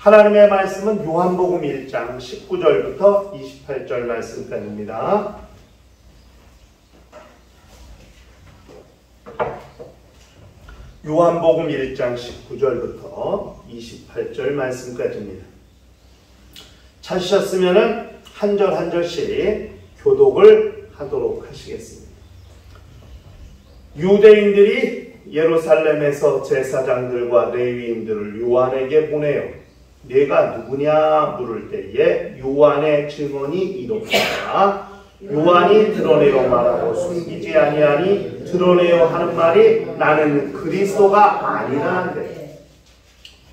하나님의 말씀은 요한복음 1장 19절부터 28절 말씀까지입니다. 요한복음 1장 19절부터 28절 말씀까지입니다. 찾으셨으면 한 절 한 절씩 교독을 하도록 하시겠습니다. 유대인들이 예루살렘에서 제사장들과 레위인들을 요한에게 보내어 네가 누구냐 물을 때에 요한의 증언이 이렇다. 요한이 드러내어 말하고 숨기지 아니하니 드러내어 하는 말이 나는 그리스도가 아니라 한대.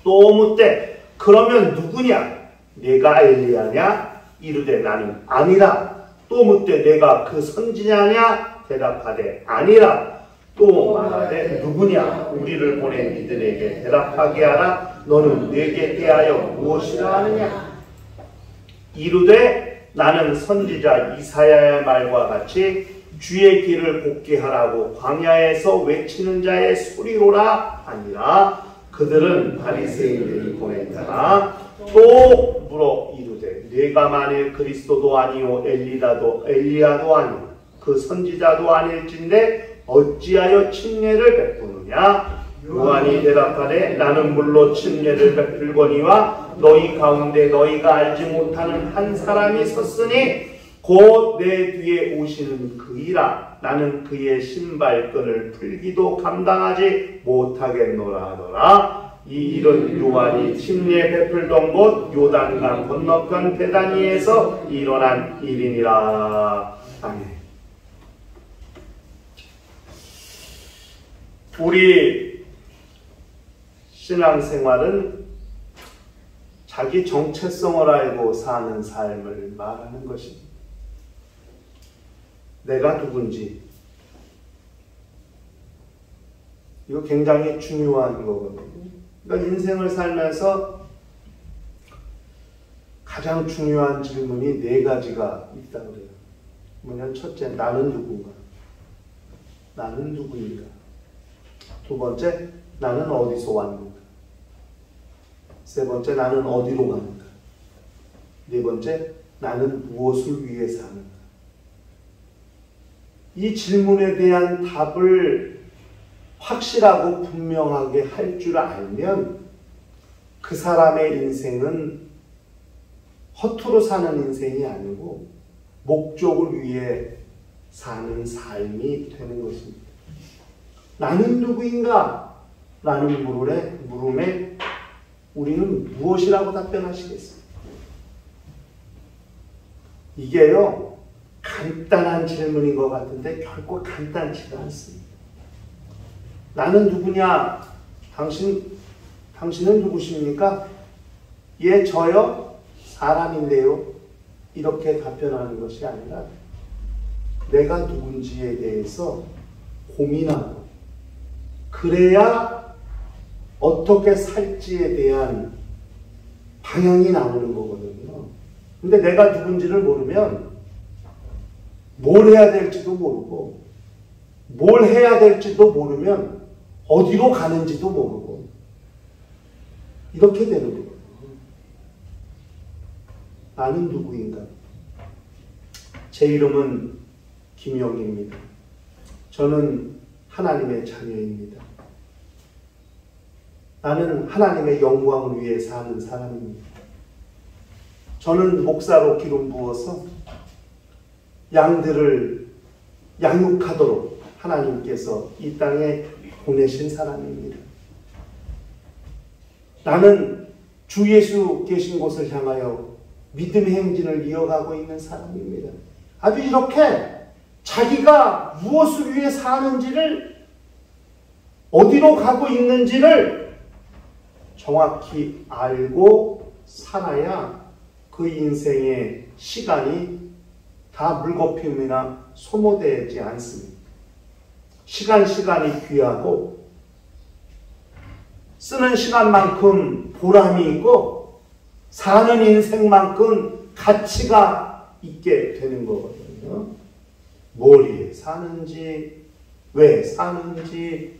또 묻되 그러면 누구냐? 네가 엘리야냐? 이르되 나는 아니라. 또 묻되 내가 그 선지자냐? 대답하되 아니라. 또 말하되 누구냐? 우리를 보낸 이들에게 대답하게 하라. 너는 내게 대하여 무엇이라 하느냐? 이르되 나는 선지자 이사야의 말과 같이 주의 길을 곱게 하라고 광야에서 외치는 자의 소리로라 아니라. 그들은 바리새인들이 보낸 자라. 또 물어 이르되 네가 만일 그리스도도 아니요 엘리야도 아니요 그 선지자도 아닐진데 어찌하여 침례를 베푸느냐? 요한이 대답하되 나는 물로 침례를 베풀거니와 너희 가운데 너희가 알지 못하는 한 사람이 섰으니 곧 내 뒤에 오시는 그이라. 나는 그의 신발끈을 풀기도 감당하지 못하겠노라 하더라. 이 일은 요한이 침례 베풀던 곳 요단강 건너편 베다니에서 일어난 일이니라. 아멘. 우리 신앙생활은 자기 정체성을 알고 사는 삶을 말하는 것입니다. 내가 누군지. 이거 굉장히 중요한 거거든요. 그러니까 인생을 살면서 가장 중요한 질문이 네 가지가 있다고 그래요. 뭐냐면 첫째, 나는 누군가? 나는 누구인가? 두 번째, 나는 어디서 왔는가? 세 번째, 나는 어디로 가는가? 네 번째, 나는 무엇을 위해 사는가? 이 질문에 대한 답을 확실하고 분명하게 할 줄 알면 그 사람의 인생은 허투루 사는 인생이 아니고 목적을 위해 사는 삶이 되는 것입니다. 나는 누구인가? 라는 물음에 우리는 무엇이라고 답변하시겠습니까? 이게요, 간단한 질문인 것 같은데 결코 간단치가 않습니다. 나는 누구냐? 당신은 누구십니까? 예, 저요? 사람인데요. 이렇게 답변하는 것이 아니라 내가 누군지에 대해서 고민하고 그래야 어떻게 살지에 대한 방향이 나오는 거거든요. 근데 내가 누군지를 모르면 뭘 해야 될지도 모르고 뭘 해야 될지도 모르면 어디로 가는지도 모르고 이렇게 되는 거예요. 나는 누구인가? 제 이름은 김영입니다. 저는 하나님의 자녀입니다. 나는 하나님의 영광을 위해 사는 사람입니다. 저는 목사로 기름 부어서 양들을 양육하도록 하나님께서 이 땅에 보내신 사람입니다. 나는 주 예수 계신 곳을 향하여 믿음의 행진을 이어가고 있는 사람입니다. 아주 이렇게 자기가 무엇을 위해 사는지를, 어디로 가고 있는지를 정확히 알고 살아야 그 인생의 시간이 다 물거품이나 소모되지 않습니다. 시간이 귀하고 쓰는 시간만큼 보람이 있고 사는 인생만큼 가치가 있게 되는 거거든요. 뭘 위해 사는지, 왜 사는지,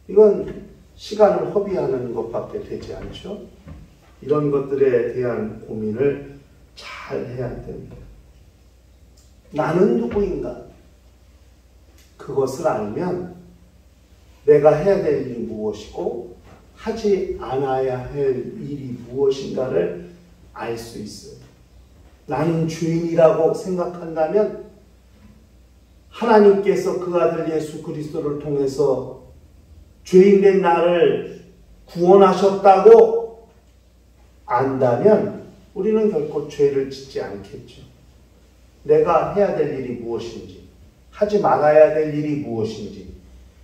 이건 시간을 허비하는 것밖에 되지 않죠. 이런 것들에 대한 고민을 잘 해야 됩니다. 나는 누구인가? 그것을 알면 내가 해야 될 일이 무엇이고 하지 않아야 할 일이 무엇인가를 알 수 있어요. 나는 죄인이라고 생각한다면 하나님께서 그 아들 예수 그리스도를 통해서 죄인된 나를 구원하셨다고 안다면 우리는 결코 죄를 짓지 않겠죠. 내가 해야 될 일이 무엇인지, 하지 말아야 될 일이 무엇인지,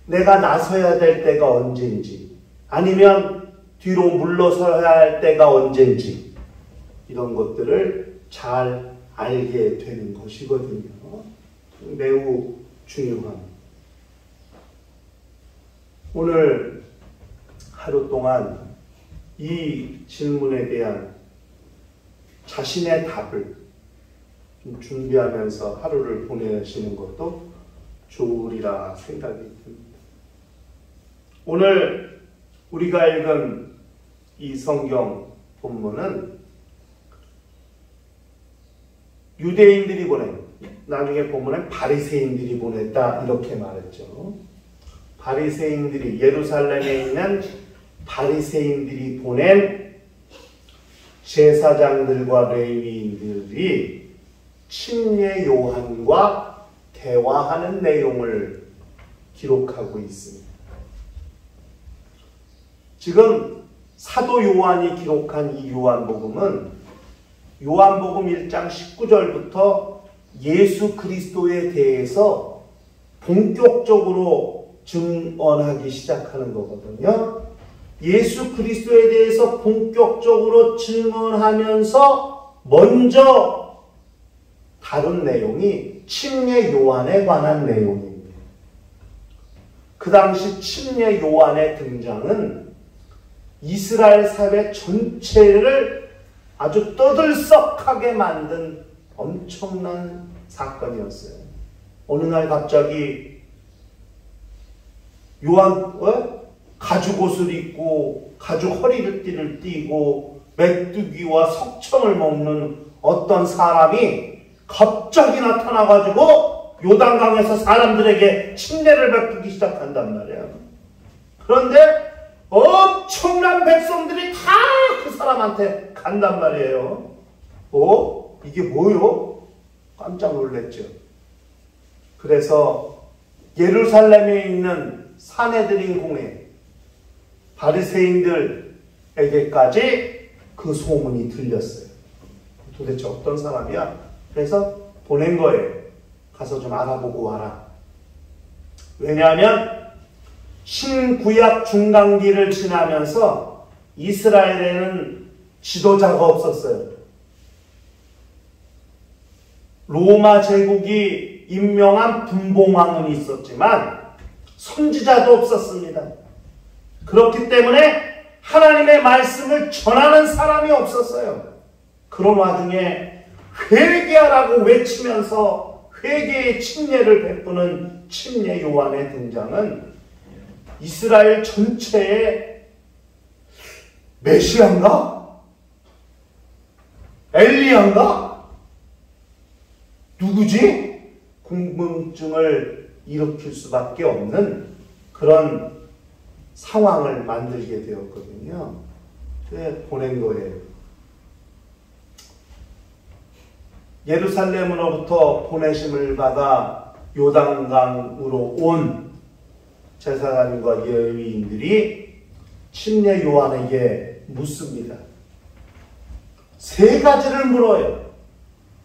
내가 나서야 될 때가 언제인지, 아니면 뒤로 물러서야 할 때가 언제인지, 이런 것들을 잘 알게 되는 것이거든요. 매우 중요합니다. 오늘 하루 동안 이 질문에 대한 자신의 답을 좀 준비하면서 하루를 보내시는 것도 좋으리라 생각이 듭니다. 오늘 우리가 읽은 이 성경 본문은 유대인들이 보낸, 나중에 본문엔 바리새인들이 보냈다 이렇게 말했죠. 바리새인들이, 예루살렘에 있는 바리새인들이 보낸 제사장들과 레위인들이 침례 요한과 대화하는 내용을 기록하고 있습니다. 지금 사도 요한이 기록한 이 요한복음은 요한복음 1장 19절부터 예수 그리스도에 대해서 본격적으로 증언하기 시작하는 거거든요. 예수 그리스도에 대해서 본격적으로 증언하면서 먼저 다룬 내용이 침례 요한에 관한 내용입니다. 그 당시 침례 요한의 등장은 이스라엘 사회 전체를 아주 떠들썩하게 만든 엄청난 사건이었어요. 어느 날 갑자기 가죽 옷을 입고 가죽 허리띠를 띠고 메뚜기와 석청을 먹는 어떤 사람이 갑자기 나타나가지고 요단강에서 사람들에게 침례를 베푸기 시작한단 말이에요. 그런데 엄청난 백성들이 다 그 사람한테 간단 말이에요. 이게 뭐요? 깜짝 놀랐죠. 그래서 예루살렘에 있는 사내들인 공회 바리새인들에게까지 그 소문이 들렸어요. 도대체 어떤 사람이야? 그래서 보낸 거예요. 가서 좀 알아보고 와라. 왜냐하면 신구약 중간기를 지나면서 이스라엘에는 지도자가 없었어요. 로마 제국이 임명한 분봉왕은 있었지만 선지자도 없었습니다. 그렇기 때문에 하나님의 말씀을 전하는 사람이 없었어요. 그런 와중에 회개하라고 외치면서 회개의 침례를 베푸는 침례 요한의 등장은 이스라엘 전체의 메시아인가? 엘리야인가? 누구지? 궁금증을 일으킬 수밖에 없는 그런 상황을 만들게 되었거든요. 보낸 거예요. 예루살렘으로부터 보내심을 받아 요단강으로 온 제사장과 레위인들이 침례 요한에게 묻습니다. 세 가지를 물어요.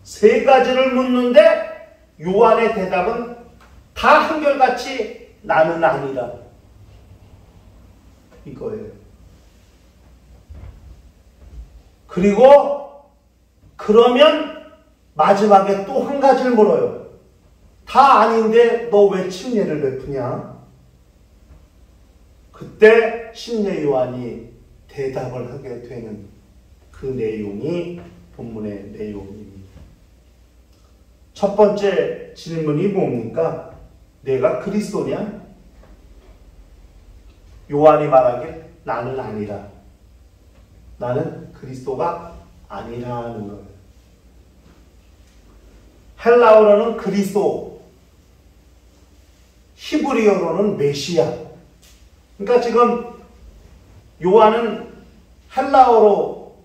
세 가지를 묻는데 요한의 대답은 다 한결같이 나는 아니라 이거예요. 그리고 그러면 마지막에 또 한 가지를 물어요. 다 아닌데 너 왜 침례를 베푸냐? 그때 침례 요한이 대답을 하게 되는 그 내용이 본문의 내용입니다. 첫 번째 질문이 뭡니까? 내가 그리스도냐? 요한이 말하길 나는 아니라. 나는 그리스도가 아니라는 거예요. 헬라어로는 그리스도, 히브리어로는 메시아. 그러니까 지금 요한은 헬라어로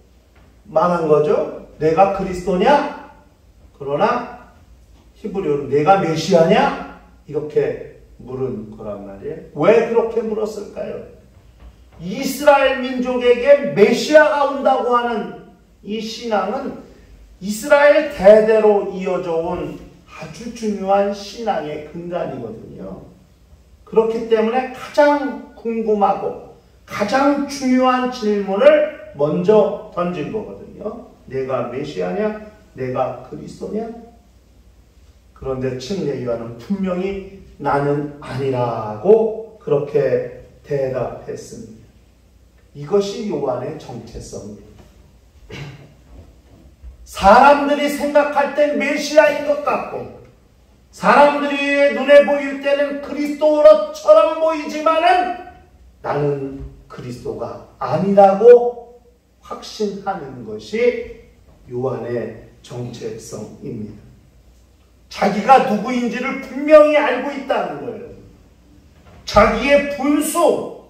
말한 거죠. 내가 그리스도냐? 그러나 히브리어로 내가 메시아냐? 이렇게 물은 거란 말이에요. 왜 그렇게 물었을까요? 이스라엘 민족에게 메시아가 온다고 하는 이 신앙은 이스라엘 대대로 이어져 온 아주 중요한 신앙의 근간이거든요. 그렇기 때문에 가장 궁금하고 가장 중요한 질문을 먼저 던진 거거든요. 내가 메시아냐? 내가 그리스도냐? 그런데 침례 요한은 분명히 나는 아니라고 그렇게 대답했습니다. 이것이 요한의 정체성입니다. 사람들이 생각할 땐 메시아인 것 같고 사람들이 눈에 보일 때는 그리스도처럼 보이지만은 나는 그리스도가 아니라고 확신하는 것이 요한의 정체성입니다. 자기가 누구인지를 분명히 알고 있다는 거예요. 자기의 분수,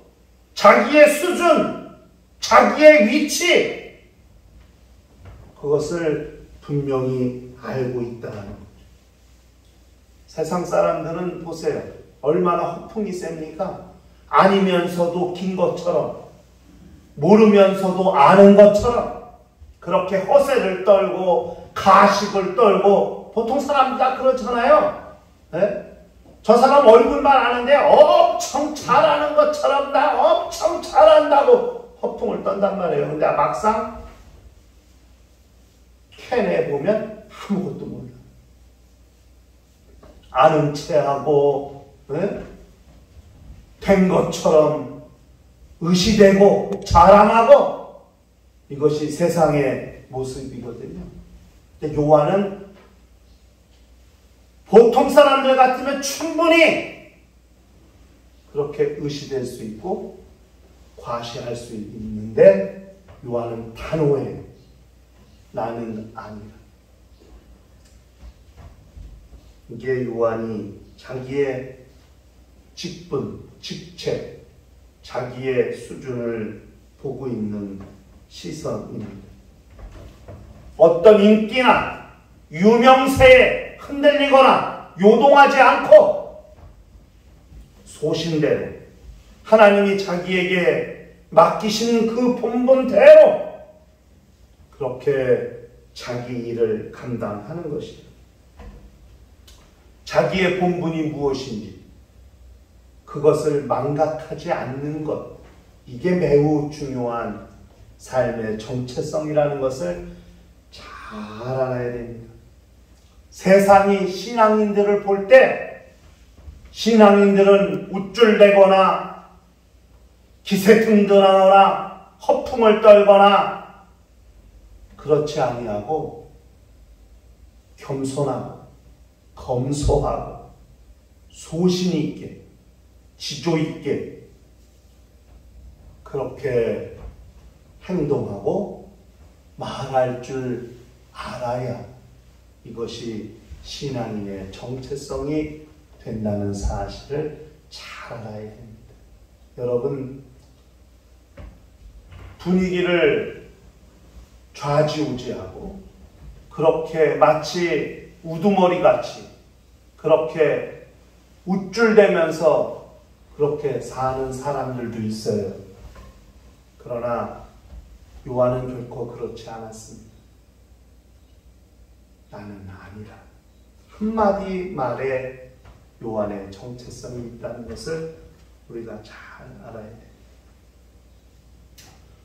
자기의 수준, 자기의 위치, 그것을 분명히 알고 있다는 거죠. 세상 사람들은 보세요. 얼마나 허풍이 셉니까? 아니면서도 긴 것처럼, 모르면서도 아는 것처럼 그렇게 허세를 떨고 가식을 떨고 보통 사람들 다 그렇잖아요. 네? 저 사람 얼굴만 아는데 엄청 잘하는 것처럼 나 엄청 잘한다고 허풍을 떤단 말이에요. 근데 막상 캔에 보면 아무것도 몰라. 아는 체하고 네? 된 것처럼 의시되고 자랑하고 이것이 세상의 모습이거든요. 근데 요한은 보통 사람들 같으면 충분히 그렇게 의시될 수 있고 과시할 수 있는데 요한은 단호해요. 나는 아니라. 이게 요한이 자기의 직분, 직책, 자기의 수준을 보고 있는 시선입니다. 어떤 인기나 유명세에 흔들리거나 요동하지 않고 소신대로 하나님이 자기에게 맡기신 그 본분대로 그렇게 자기 일을 감당하는 것이죠. 자기의 본분이 무엇인지 그것을 망각하지 않는 것, 이게 매우 중요한 삶의 정체성이라는 것을 잘 알아야 됩니다. 세상이 신앙인들을 볼 때 신앙인들은 우쭐대거나 기세등등하거나 허풍을 떨거나 그렇지 아니하고 겸손하고 검소하고 소신 있게 지조 있게 그렇게 행동하고 말할 줄 알아야 이것이 신앙인의 정체성이 된다는 사실을 잘 알아야 됩니다. 여러분, 분위기를 좌지우지하고 그렇게 마치 우두머리같이 그렇게 우쭐대면서 그렇게 사는 사람들도 있어요. 그러나 요한은 결코 그렇지 않았습니다. 나는 아니라. 한마디 말에 요한의 정체성이 있다는 것을 우리가 잘 알아야 돼요.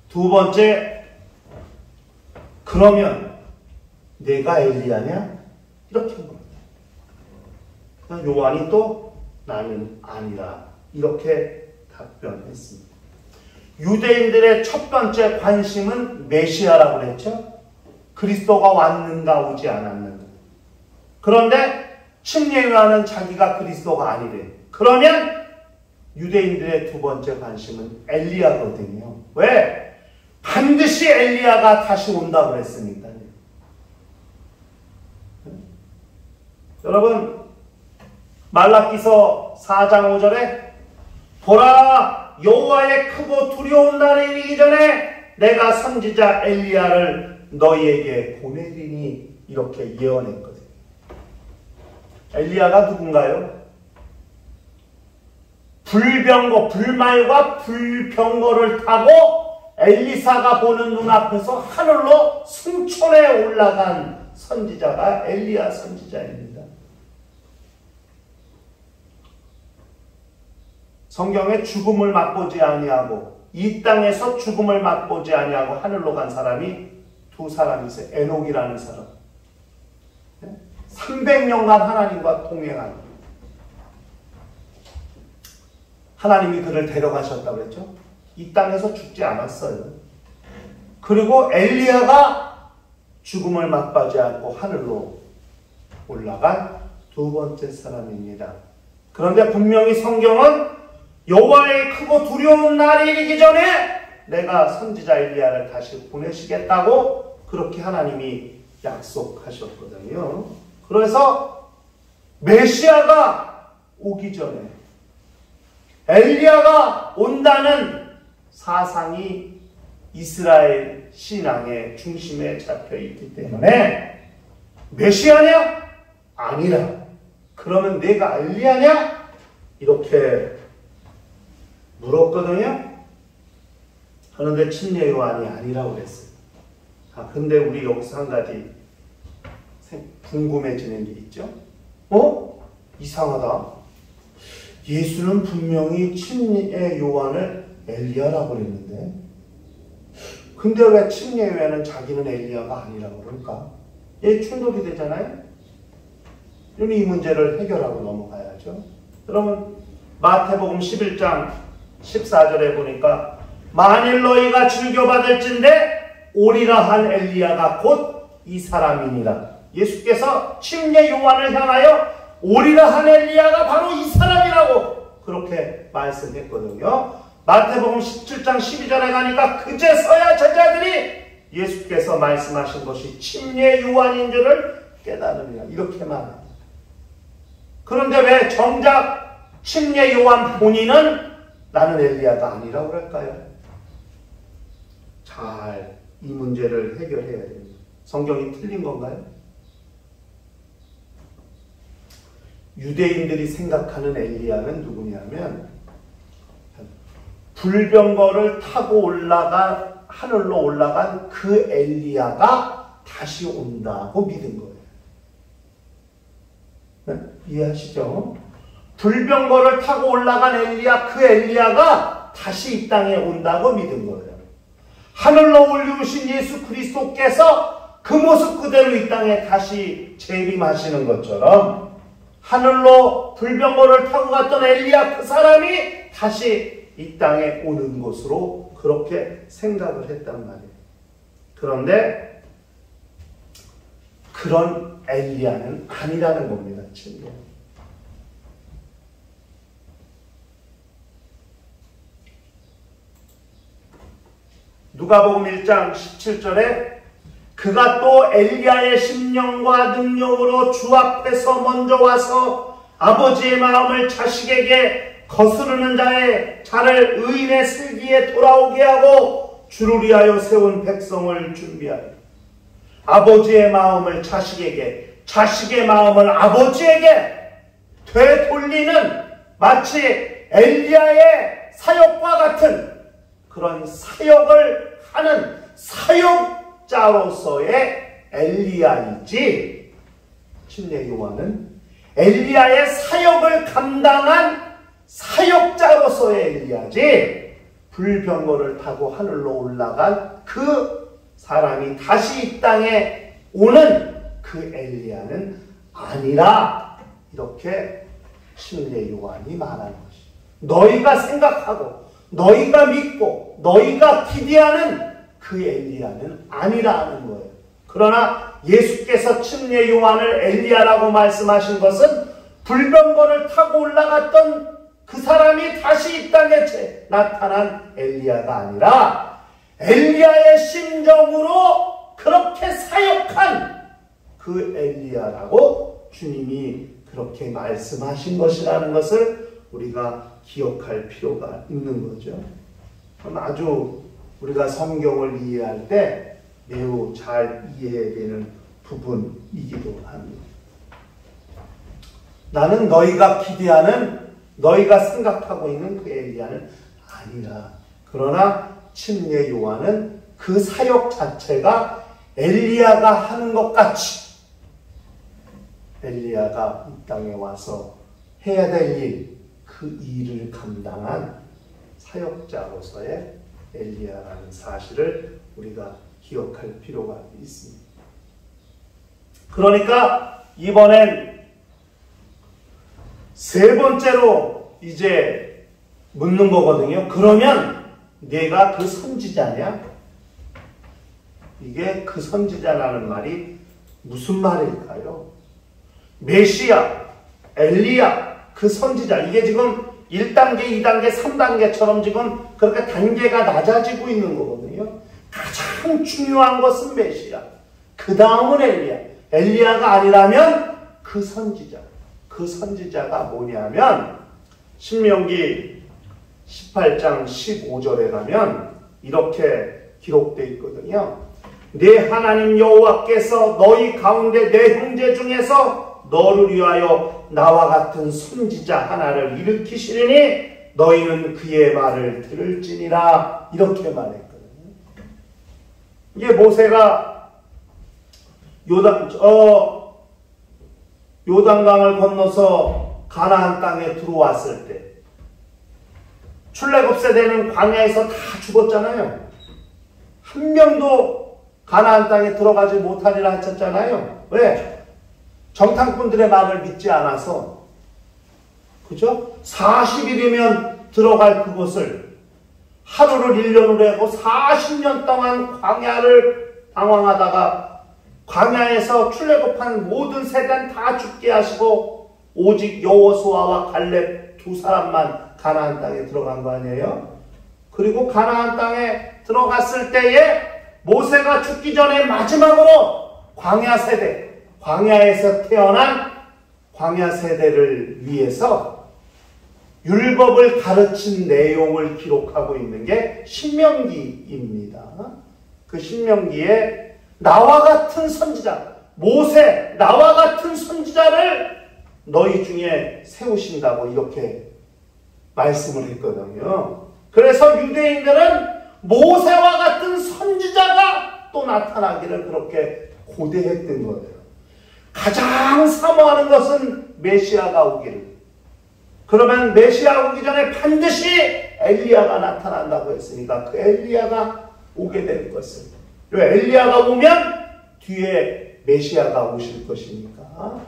두 번째, 그러면 내가 엘리야냐? 이렇게 물었다. 요한이 또 나는 아니라 이렇게 답변했습니다. 유대인들의 첫 번째 관심은 메시아라고 했죠. 그리스도가 왔는가 오지 않았는가. 그런데 침례 요한은 자기가 그리스도가 아니래. 그러면 유대인들의 두 번째 관심은 엘리야거든요. 왜? 반드시 엘리야가 다시 온다고 그랬으니까요. 여러분, 말라기서 4장 5절에 보라, 여호와의 크고 두려운 날이 이르기 전에 내가 선지자 엘리야를 너희에게 보내리니, 이렇게 예언했거든요. 엘리야가 누군가요? 불말과 불병거를 타고 엘리사가 보는 눈앞에서 하늘로 승천해 올라간 선지자가 엘리야 선지자입니다. 성경에 죽음을 맛보지 아니하고 이 땅에서 죽음을 맛보지 아니하고 하늘로 간 사람이 두 사람이 있어요. 에녹이라는 사람. 300년간 하나님과 동행한, 하나님이 그를 데려가셨다고 그랬죠. 이 땅에서 죽지 않았어요. 그리고 엘리야가 죽음을 맛보지 않고 하늘로 올라간 두 번째 사람입니다. 그런데 분명히 성경은 여호와의 크고 두려운 날이 이르기 전에 내가 선지자 엘리야를 다시 보내시겠다고 그렇게 하나님이 약속하셨거든요. 그래서 메시아가 오기 전에 엘리야가 온다는 사상이 이스라엘 신앙의 중심에 잡혀 있기 때문에 메시아냐? 아니라. 그러면 내가 엘리야냐? 이렇게 물었거든요. 그런데 침례 요한이 아니라고 그랬어요. 근데 우리 여기서 한 가지 궁금해지는 게 있죠. 이상하다. 예수는 분명히 침례 요한을 엘리야라고 그랬는데, 근데 왜 침례 요한은 자기는 엘리야가 아니라고 그럴까? 충돌이 되잖아요. 이 문제를 해결하고 넘어가야죠. 여러분, 마태복음 11장 14절에 보니까 만일 너희가 즐겨받을진대 오리라 한 엘리야가 곧 이 사람이니라. 예수께서 침례 요한을 향하여 오리라 한 엘리야가 바로 이 사람이라고 그렇게 말씀했거든요. 마태복음 17장 12절에 가니까 그제서야 제자들이 예수께서 말씀하신 것이 침례 요한인 줄을 깨달으리라, 이렇게 말합니다. 그런데 왜 정작 침례 요한 본인은 나는 엘리야가 아니라고 그럴까요? 잘 이 문제를 해결해야 됩니다. 성경이 틀린 건가요? 유대인들이 생각하는 엘리야는 누구냐면 불병거를 타고 하늘로 올라간 그 엘리야가 다시 온다고 믿은 거예요. 네? 이해하시죠? 불병거를 타고 올라간 엘리야, 그 엘리야가 다시 이 땅에 온다고 믿은 거예요. 하늘로 올리우신 예수 그리스도께서 그 모습 그대로 이 땅에 다시 재림하시는 것처럼 하늘로 불병거를 타고 갔던 엘리야 그 사람이 다시 이 땅에 오는 것으로 그렇게 생각을 했단 말이에요. 그런데 그런 엘리야는 아니라는 겁니다. 친구. 누가복음 1장 17절에 그가 또 엘리야의 심령과 능력으로 주 앞에서 먼저 와서 아버지의 마음을 자식에게 거스르는 자를 의인의 슬기에 돌아오게 하고 주를 위하여 세운 백성을 준비하여 아버지의 마음을 자식에게, 자식의 마음을 아버지에게 되돌리는 마치 엘리야의 사역과 같은 그런 사역을 하는 사역자로서의 엘리야이지, 침례 요한은 엘리야의 사역을 감당한 사역자로서의 엘리야지, 불병거를 타고 하늘로 올라간 그 사람이 다시 이 땅에 오는 그 엘리야는 아니라, 이렇게 침례 요한이 말하는 것이, 너희가 생각하고 너희가 믿고 너희가 기대하는 그 엘리야는 아니라는 거예요. 그러나 예수께서 침례 요한을 엘리야라고 말씀하신 것은 불병거를 타고 올라갔던 그 사람이 다시 이 땅에 나타난 엘리야가 아니라 엘리야의 심정으로 그렇게 사역한 그 엘리야라고 주님이 그렇게 말씀하신 것이라는 것을 우리가 기억할 필요가 있는 거죠. 그럼 아주 우리가 성경을 이해할 때 매우 잘 이해해야 되는 부분이기도 합니다. 나는 너희가 기대하는, 너희가 생각하고 있는 그 엘리야는 아니라, 그러나 침례 요한은 그 사역 자체가 엘리야가 하는 것 같이 엘리야가 이 땅에 와서 해야 될 일, 그 일을 감당한 사역자로서의 엘리야라는 사실을 우리가 기억할 필요가 있습니다. 그러니까 이번엔 세 번째로 이제 묻는 거거든요. 그러면 내가 그 선지자냐? 이게 그 선지자라는 말이 무슨 말일까요? 메시아, 엘리야, 그 선지자, 이게 지금 1단계, 2단계, 3단계처럼 지금 그렇게 단계가 낮아지고 있는 거거든요. 가장 중요한 것은 메시아, 그 다음은 엘리야. 엘리야가 아니라면 그 선지자. 그 선지자가 뭐냐면 신명기 18장 15절에 가면 이렇게 기록되어 있거든요. 내 하나님 여호와께서 너희 가운데 내 형제 중에서 너를 위하여 나와 같은 선지자 하나를 일으키시리니 너희는 그의 말을 들을지니라, 이렇게 말했거든요. 이게 모세가 요단강을 건너서 가나안 땅에 들어왔을 때 출애굽 세대는 광야에서 다 죽었잖아요. 한 명도 가나안 땅에 들어가지 못하리라 하셨잖아요. 왜? 정탐꾼들의 말을 믿지 않아서. 그죠? 40일이면 들어갈 그곳을 하루를 1년으로 하고 40년 동안 광야를 방황하다가 광야에서 출애굽한 모든 세대는 다 죽게 하시고 오직 여호수아와 갈렙 두 사람만 가나안 땅에 들어간 거 아니에요? 그리고 가나안 땅에 들어갔을 때에 모세가 죽기 전에 마지막으로 광야 세대, 광야에서 태어난 광야 세대를 위해서 율법을 가르친 내용을 기록하고 있는 게 신명기입니다. 그 신명기에 나와 같은 선지자, 모세, 나와 같은 선지자를 너희 중에 세우신다고 이렇게 말씀을 했거든요. 그래서 유대인들은 모세와 같은 선지자가 또 나타나기를 그렇게 고대했던 거예요. 가장 사모하는 것은 메시아가 오기를. 그러면 메시아 오기 전에 반드시 엘리야가 나타난다고 했으니까 그 엘리야가 오게 될 것을. 왜? 엘리야가 오면 뒤에 메시아가 오실 것이니까.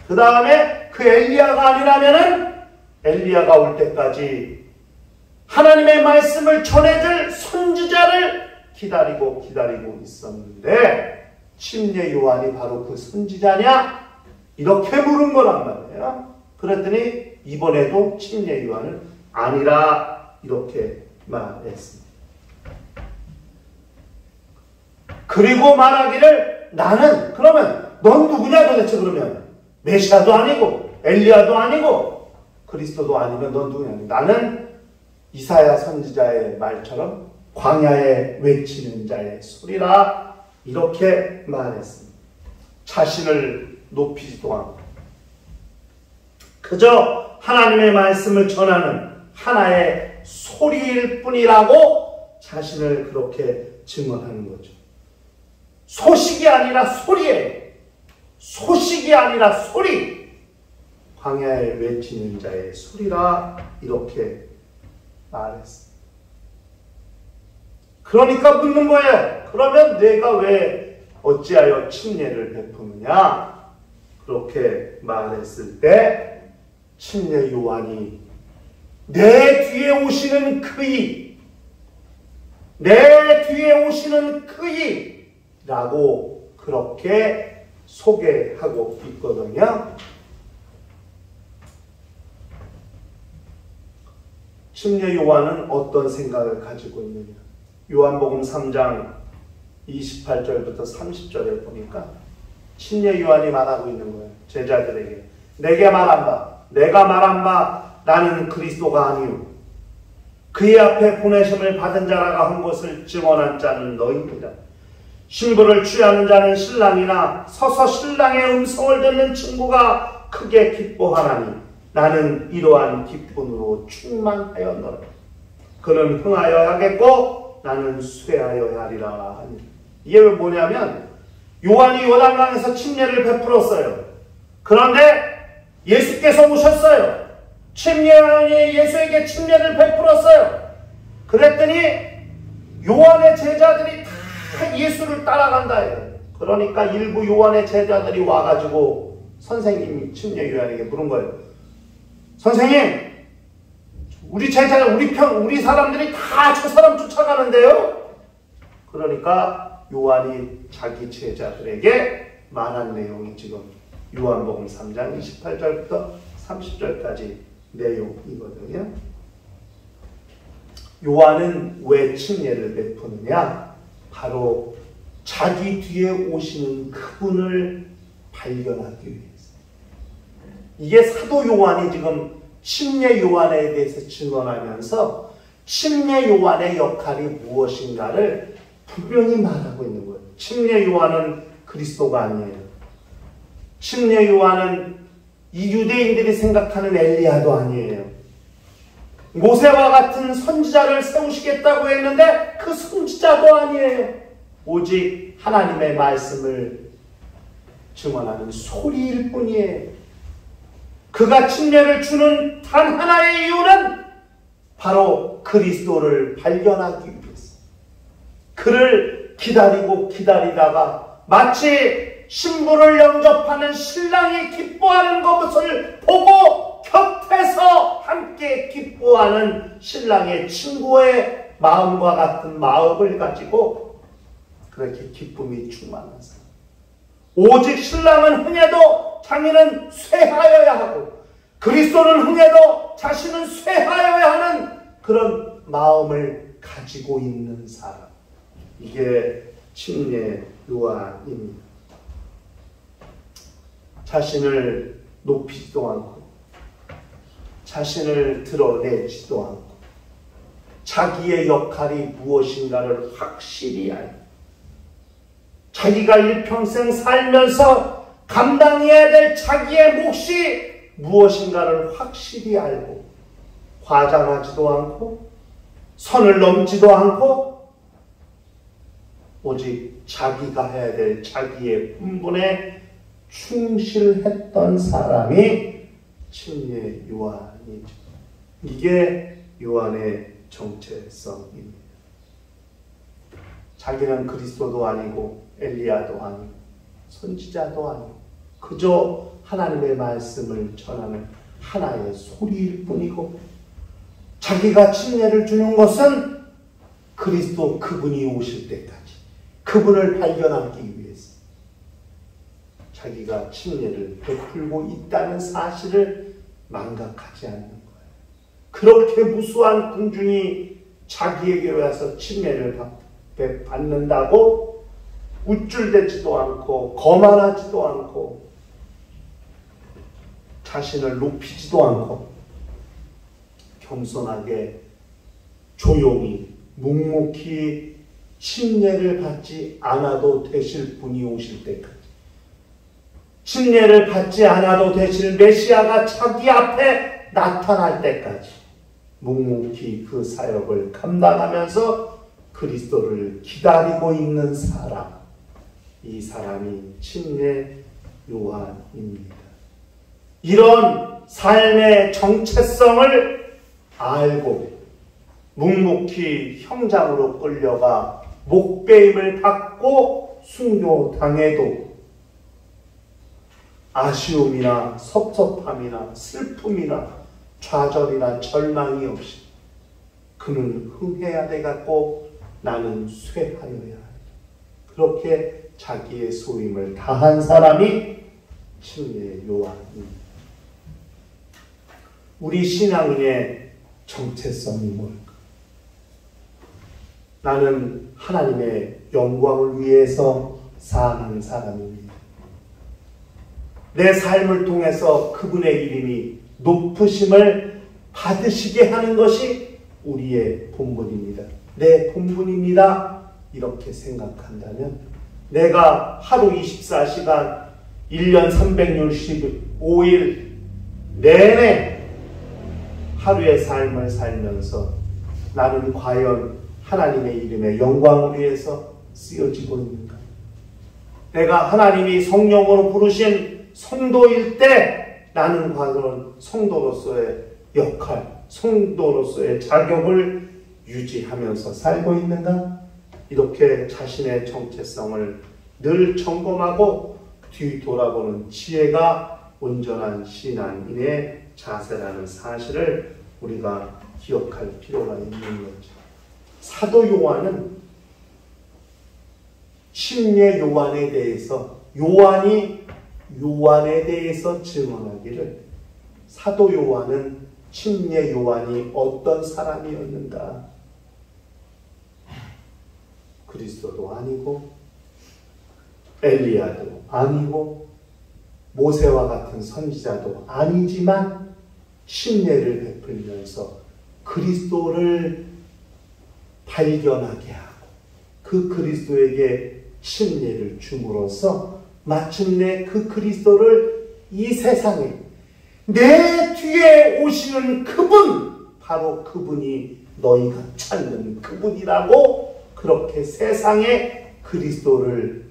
그 다음에 그 엘리야가 아니라면은 엘리야가 올 때까지 하나님의 말씀을 전해줄 선지자를 기다리고 있었는데 침례 요한이 바로 그 선지자냐? 이렇게 물은 거란 말이에요. 그랬더니 이번에도 침례 요한은 아니라 이렇게 말했습니다. 그리고 말하기를 나는, 그러면 넌 누구냐 도대체? 그러면 메시아도 아니고 엘리야도 아니고 그리스도도 아니면 넌 누구냐? 나는 이사야 선지자의 말처럼 광야에 외치는 자의 소리라, 이렇게 말했습니다. 자신을 높이지도 않고 그저 하나님의 말씀을 전하는 하나의 소리일 뿐이라고 자신을 그렇게 증언하는 거죠. 소식이 아니라 소리예요. 소식이 아니라 소리. 광야에 외치는 자의 소리라, 이렇게 말했습니다. 그러니까 묻는 거예요. 그러면 내가 왜 어찌하여 침례를 베푸느냐? 그렇게 말했을 때 침례 요한이 내 뒤에 오시는 그이, 내 뒤에 오시는 그이라고 그렇게 소개하고 있거든요. 침례 요한은 어떤 생각을 가지고 있느냐? 요한복음 3장 28절부터 30절에 보니까 침례 요한이 말하고 있는 거예요. 제자들에게 내게 말한 바, 내가 말한 바 나는 그리스도가 아니요 그의 앞에 보내심을 받은 자라가 한 것을 증언한 자는 너희입니다. 신부를 취하는 자는 신랑이나 서서 신랑의 음성을 듣는 친구가 크게 기뻐하나니 나는 이러한 기쁨으로 충만하였노라. 그는 흥하여 하겠고 나는 쇠하여 하리라 하니. 이게 뭐냐면 요한이 요단강에서 침례를 베풀었어요. 그런데 예수께서 오셨어요. 침례 요한이 예수에게 침례를 베풀었어요. 그랬더니 요한의 제자들이 다 예수를 따라간다예요. 그러니까 일부 요한의 제자들이 와가지고 선생님이 침례 요한에게 물은 거예요. 선생님, 우리 제자, 우리 사람들이 다 저 사람 쫓아가는데요? 그러니까 요한이 자기 제자들에게 말한 내용이 지금 요한복음 3장 28절부터 30절까지 내용이거든요. 요한은 왜 침례를 베푸느냐? 바로 자기 뒤에 오시는 그분을 발견하기 위해서. 이게 사도 요한이 지금 침례 요한에 대해서 증언하면서 침례 요한의 역할이 무엇인가를 분명히 말하고 있는 거예요. 침례 요한은 그리스도가 아니에요. 침례 요한은 이 유대인들이 생각하는 엘리야도 아니에요. 모세와 같은 선지자를 세우시겠다고 했는데 그 선지자도 아니에요. 오직 하나님의 말씀을 증언하는 소리일 뿐이에요. 그가 침례를 주는 단 하나의 이유는 바로 그리스도를 발견하기 위해서. 그를 기다리고 기다리다가 마치 신부를 영접하는 신랑이 기뻐하는 것을 보고 곁에서 함께 기뻐하는 신랑의 친구의 마음과 같은 마음을 가지고 그렇게 기쁨이 충만한 사람. 오직 신랑은 흥해도 자기는 쇠하여야 하고 그리스도는 흥해도 자신은 쇠하여야 하는 그런 마음을 가지고 있는 사람. 이게 침례 요한입니다. 자신을 높이지도 않고 자신을 드러내지도 않고 자기의 역할이 무엇인가를 확실히 알고 자기가 일평생 살면서 감당해야 될 자기의 몫이 무엇인가를 확실히 알고 과장하지도 않고 선을 넘지도 않고 오직 자기가 해야 될 자기의 본분에 충실했던 사람이 침례 요한이죠. 이게 요한의 정체성입니다. 자기는 그리스도도 아니고 엘리야도 아니고 선지자도 아니고 그저 하나님의 말씀을 전하는 하나의 소리일 뿐이고 자기가 침례를 주는 것은 그리스도 그분이 오실 때까지 그분을 발견하기 위해서 자기가 침례를 베풀고 있다는 사실을 망각하지 않는 거예요. 그렇게 무수한 군중이 자기에게 와서 침례를 받는다고 우쭐대지도 않고 거만하지도 않고 자신을 높이지도 않고 겸손하게 조용히 묵묵히 침례를 받지 않아도 되실 분이 오실 때까지 침례를 받지 않아도 되실 메시아가 자기 앞에 나타날 때까지 묵묵히 그 사역을 감당하면서 그리스도를 기다리고 있는 사람, 이 사람이 침례 요한입니다. 이런 삶의 정체성을 알고 묵묵히 형장으로 끌려가 목배임을 받고 순교당해도 아쉬움이나 섭섭함이나 슬픔이나 좌절이나 절망이 없이 그는 흥해야 되겠고 나는 쇠하여야 한다. 그렇게 자기의 소임을 다한 사람이 침례 요한입니다. 우리 신앙인의 정체성이 뭘까? 나는 하나님의 영광을 위해서 사는 사람입니다. 내 삶을 통해서 그분의 이름이 높으심을 받으시게 하는 것이 우리의 본분입니다. 내 본분입니다. 이렇게 생각한다면 내가 하루 24시간 1년 365일 내내 하루의 삶을 살면서 나는 과연 하나님의 이름의 영광을 위해서 쓰여지고 있는가? 내가 하나님이 성령으로 부르신 성도일 때 나는 과연 성도로서의 역할, 성도로서의 자격을 유지하면서 살고 있는가? 이렇게 자신의 정체성을 늘 점검하고 뒤돌아보는 지혜가 온전한 신앙인의 자세라는 사실을 우리가 기억할 필요가 있는 거죠. 사도 요한은 침례 요한에 대해서 요한에 대해서 증언하기를 사도 요한은 침례 요한이 어떤 사람이었는가? 그리스도도 아니고 엘리야도 아니고 모세와 같은 선지자도 아니지만 침례를 베풀면서 그리스도를 발견하게 하고 그 그리스도에게 침례를 줌으로써 마침내 그 그리스도를 이 세상에 내 뒤에 오시는 그분, 바로 그분이 너희가 찾는 그분이라고 그렇게 세상에 그리스도를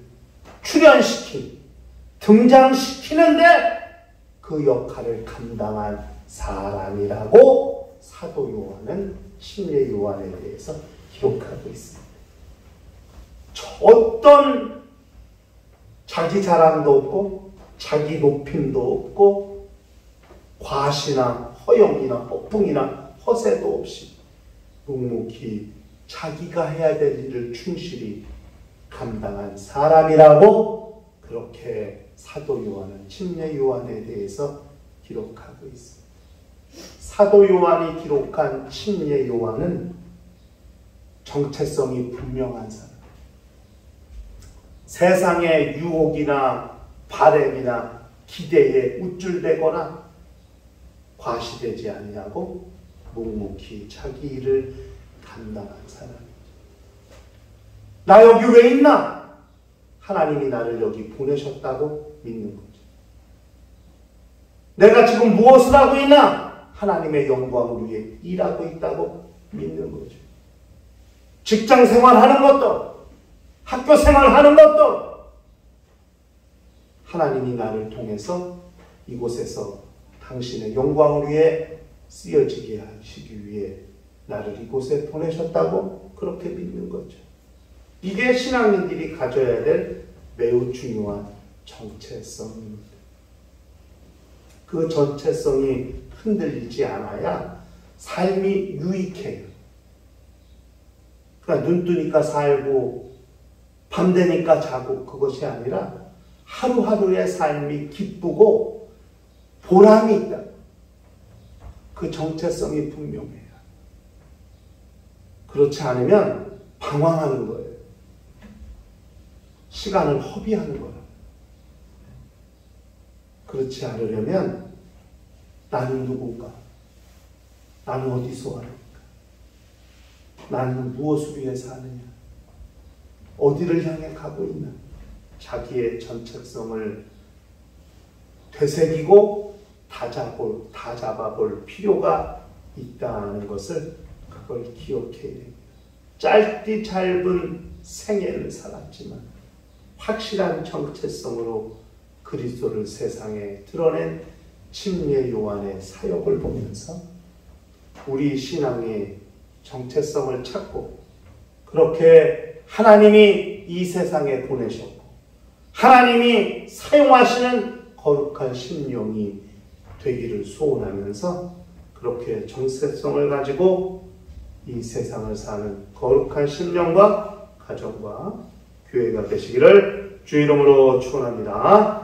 출현시킨, 등장시키는데 그 역할을 감당한 사람이라고 사도 요한은 침례 요한에 대해서 기록하고 있습니다. 어떤 자기 자랑도 없고 자기 높임도 없고 과시나 허영이나 허풍이나 허세도 없이 묵묵히 자기가 해야 될 일을 충실히 감당한 사람이라고 그렇게 사도 요한은 침례 요한에 대해서 기록하고 있습니다. 사도 요한이 기록한 침례 요한은 정체성이 분명한 사람. 세상의 유혹이나 바램이나 기대에 우쭐대거나 과시되지 아니하고 묵묵히 자기 일을 감당한 사람이죠. 나 여기 왜 있나? 하나님이 나를 여기 보내셨다고 믿는 거죠. 내가 지금 무엇을 하고 있나? 하나님의 영광을 위해 일하고 있다고 믿는 거죠. 직장 생활하는 것도 학교 생활하는 것도 하나님이 나를 통해서 이곳에서 당신의 영광을 위해 쓰여지게 하시기 위해 나를 이곳에 보내셨다고 그렇게 믿는 거죠. 이게 신앙인들이 가져야 될 매우 중요한 정체성입니다. 그 정체성이 흔들리지 않아야 삶이 유익해요. 그러니까 눈 뜨니까 살고 밤 되니까 자고 그것이 아니라 하루하루의 삶이 기쁘고 보람이 있다. 그 정체성이 분명해요. 그렇지 않으면 방황하는 거예요. 시간을 허비하는 거예요. 그렇지 않으려면 나는 누군가? 나는 어디서 왔는가? 나는 무엇을 위해 사느냐? 어디를 향해 가고 있나? 자기의 정체성을 되새기고 다잡아볼 필요가 있다는 것을 그걸 기억해야 됩니다. 짧디 짧은 생애를 살았지만 확실한 정체성으로 그리스도를 세상에 드러낸 침례 요한의 사역을 보면서 우리 신앙의 정체성을 찾고 그렇게 하나님이 이 세상에 보내셨고 하나님이 사용하시는 거룩한 심령이 되기를 소원하면서 그렇게 정체성을 가지고 이 세상을 사는 거룩한 심령과 가정과 교회가 되시기를 주 이름으로 축원합니다.